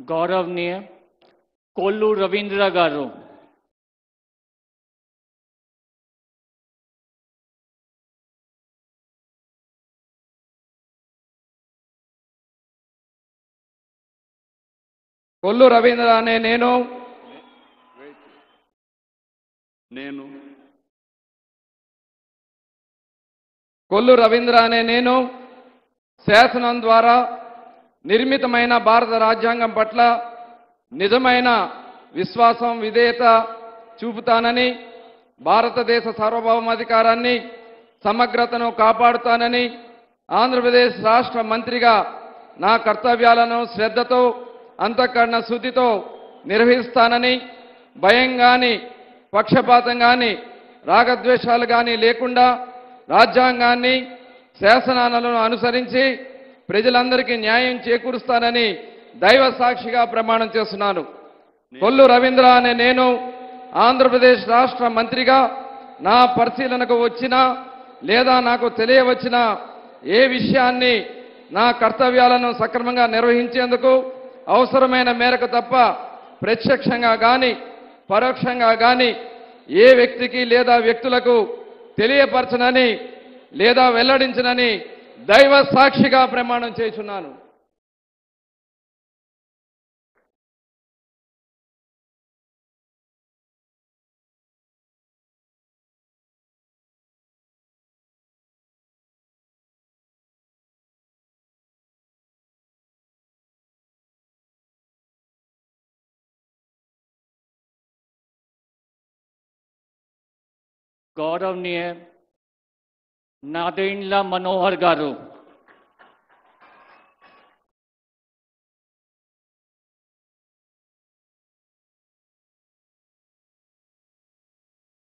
गौरवनीय कोल्लू रवींद्र गारू। కొల్లు రవీంద్ర అనే నేను కొల్లు రవీంద్ర అనే నేను శాసనం ద్వారా నిర్మితమైన భారత రాజ్యాంగం పట్ల నిజమైన విశ్వాసం విధేయత చూపుతానని, భారతదేశ సార్వభౌమాధికారాన్ని సమగ్రతను కాపాడుతానని, ఆంధ్రప్రదేశ్ రాష్ట్ర మంత్రిగా నా కర్తవ్యాలను శ్రద్ధతో అంతఃకరణ శుద్ధితో నిర్వహిస్తానని, భయం గాని పక్షపాతం గాని రాగద్వేషాలు గాని లేకుండా రాజ్యాంగాన్ని శాసనాలను అనుసరించి ప్రజలందరికీ న్యాయం చేకూరుస్తానని దైవ సాక్షిగా ప్రమాణం చేస్తున్నాను. కొల్లు రవీంద్ర అనే నేను ఆంధ్రప్రదేశ్ రాష్ట్ర మంత్రిగా నా పరిశీలనకు వచ్చినా లేదా నాకు తెలియవచ్చిన ఏ విషయాన్ని నా కర్తవ్యాలను సక్రమంగా నిర్వహించేందుకు అవసరమైన మేరకు తప్ప ప్రత్యక్షంగా గాని పరోక్షంగా గాని ఏ వ్యక్తికి లేదా వ్యక్తులకు తెలియపరచనని లేదా వెల్లడించనని దైవ సాక్షిగా ప్రమాణం చేస్తున్నాను. गौरवनीय नादेंड्ల మనోహర్ గారు।